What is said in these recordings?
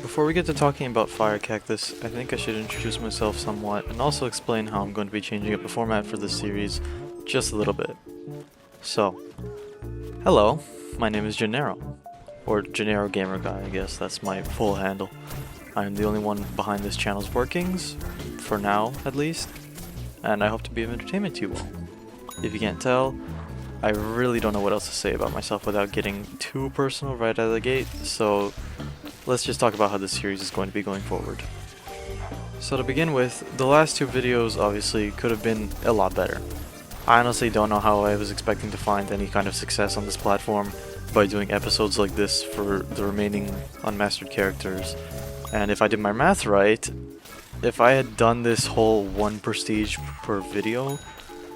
Before we get to talking about Fire Cactus, I think I should introduce myself somewhat and also explain how I'm going to be changing up the format for this series just a little bit. So, hello, my name is Gennaro, or Gennaro Gamer Guy, I guess that's my full handle. I am the only one behind this channel's workings, for now at least, and I hope to be of entertainment to you all. If you can't tell, I really don't know what else to say about myself without getting too personal right out of the gate, so let's just talk about how this series is going to be going forward. So to begin with, the last two videos obviously could have been a lot better. I honestly don't know how I was expecting to find any kind of success on this platform by doing episodes like this for the remaining unmastered characters. And if I did my math right, if I had done this whole 1 prestige per video,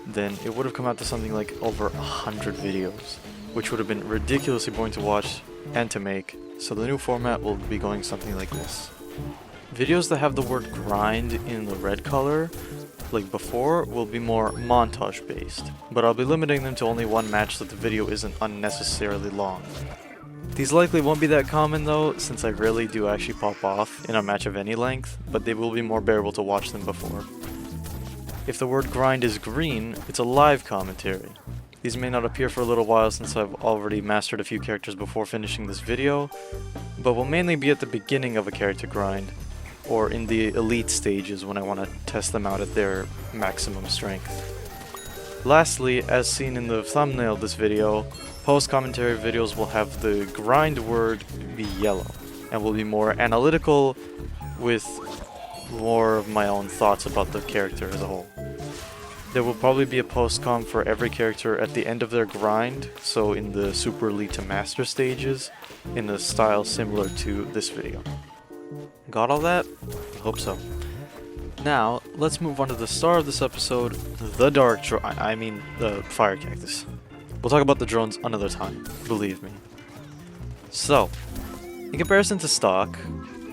then it would have come out to something like over 100 videos, which would have been ridiculously boring to watch and to make. So the new format will be going something like this. Videos that have the word grind in the red color, like before, will be more montage based, but I'll be limiting them to only one match so the video isn't unnecessarily long. These likely won't be that common though, since I rarely do actually pop off in a match of any length, but they will be more bearable to watch than before. If the word grind is green, it's a live commentary. These may not appear for a little while since I've already mastered a few characters before finishing this video, but will mainly be at the beginning of a character grind, or in the elite stages when I want to test them out at their maximum strength. Lastly, as seen in the thumbnail of this video, post-commentary videos will have the grind word be yellow, and will be more analytical with more of my own thoughts about the character as a whole. There will probably be a post-com for every character at the end of their grind, so in the super elite to master stages, in a style similar to this video. Got all that? I hope so. Now, let's move on to the star of this episode, the the Fire Cactus. We'll talk about the drones another time, believe me. So, in comparison to stock,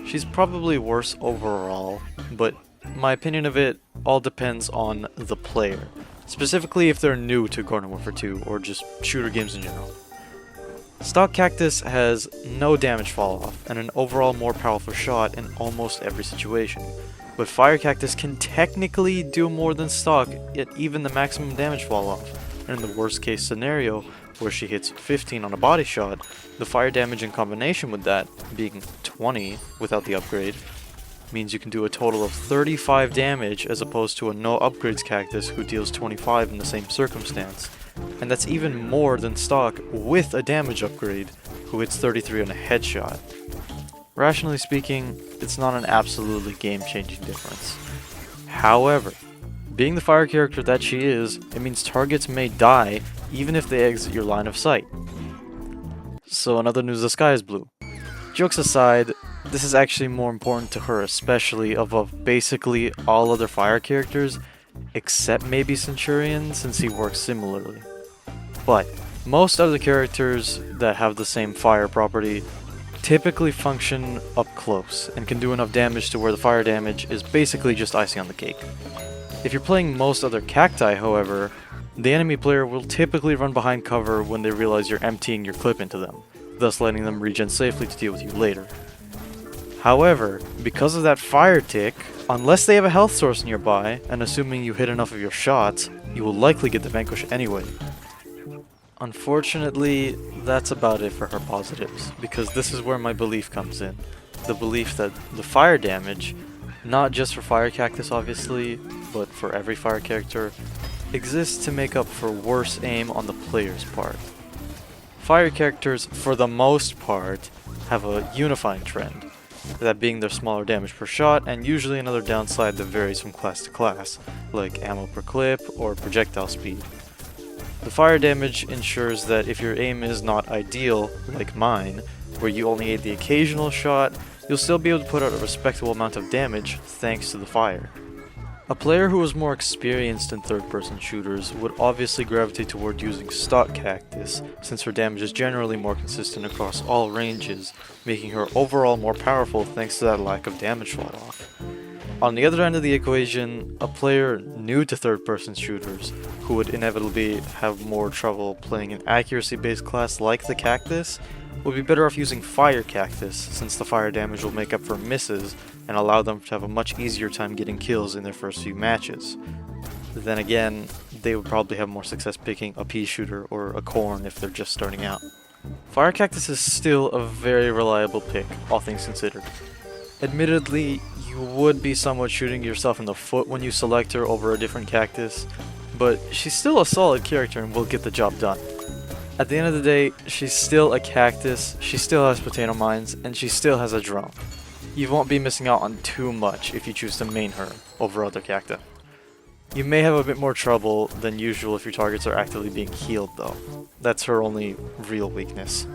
she's probably worse overall, but my opinion of it all depends on the player, specifically if they're new to Garden Warfare 2 or just shooter games in general. Stock Cactus has no damage fall off and an overall more powerful shot in almost every situation, but Fire Cactus can technically do more than stock at even the maximum damage fall off, and in the worst case scenario where she hits 15 on a body shot, the fire damage in combination with that being 20 without the upgrade means you can do a total of 35 damage as opposed to a no upgrades Cactus who deals 25 in the same circumstance. And that's even more than stock with a damage upgrade who hits 33 on a headshot. Rationally speaking, it's not an absolutely game-changing difference. However, being the fire character that she is, it means targets may die even if they exit your line of sight. So in other news, the sky is blue. Jokes aside, this is actually more important to her, especially above basically all other fire characters, except maybe Centurion, since he works similarly. But most other characters that have the same fire property typically function up close, and can do enough damage to where the fire damage is basically just icing on the cake. If you're playing most other cacti, however, the enemy player will typically run behind cover when they realize you're emptying your clip into them, thus letting them regen safely to deal with you later. However, because of that fire tick, unless they have a health source nearby, and assuming you hit enough of your shots, you will likely get the vanquish anyway. Unfortunately, that's about it for her positives, because this is where my belief comes in. The belief that the fire damage, not just for Fire Cactus obviously, but for every fire character, exists to make up for worse aim on the player's part. Fire characters, for the most part, have a unifying trend, that being their smaller damage per shot, and usually another downside that varies from class to class, like ammo per clip or projectile speed. The fire damage ensures that if your aim is not ideal, like mine, where you only aid the occasional shot, you'll still be able to put out a respectable amount of damage thanks to the fire. A player who is more experienced in third-person shooters would obviously gravitate toward using stock Cactus, since her damage is generally more consistent across all ranges, making her overall more powerful thanks to that lack of damage fall-off. On the other end of the equation, a player new to third-person shooters, who would inevitably have more trouble playing an accuracy-based class like the Cactus, would be better off using Fire Cactus, since the fire damage will make up for misses and allow them to have a much easier time getting kills in their first few matches. Then again, they would probably have more success picking a pea shooter or a corn if they're just starting out. Fire Cactus is still a very reliable pick, all things considered. Admittedly, you would be somewhat shooting yourself in the foot when you select her over a different cactus, but she's still a solid character and will get the job done. At the end of the day, she's still a cactus, she still has potato mines, and she still has a drone. You won't be missing out on too much if you choose to main her over other cacti. You may have a bit more trouble than usual if your targets are actively being healed though. That's her only real weakness.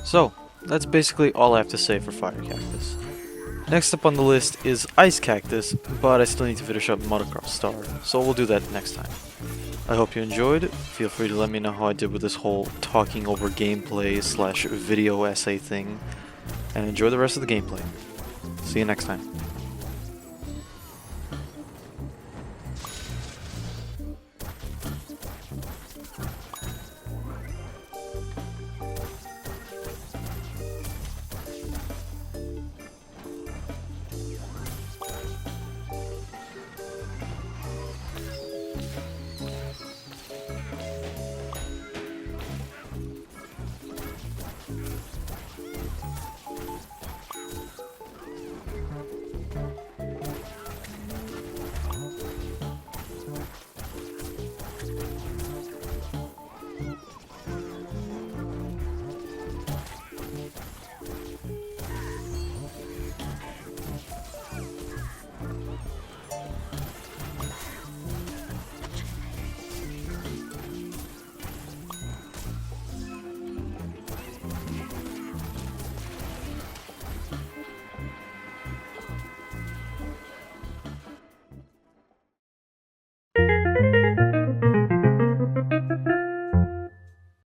So, that's basically all I have to say for Fire Cactus. Next up on the list is Ice Cactus, but I still need to finish up Motocross Star, so we'll do that next time. I hope you enjoyed. Feel free to let me know how I did with this whole talking over gameplay / video essay thing, and enjoy the rest of the gameplay. See you next time.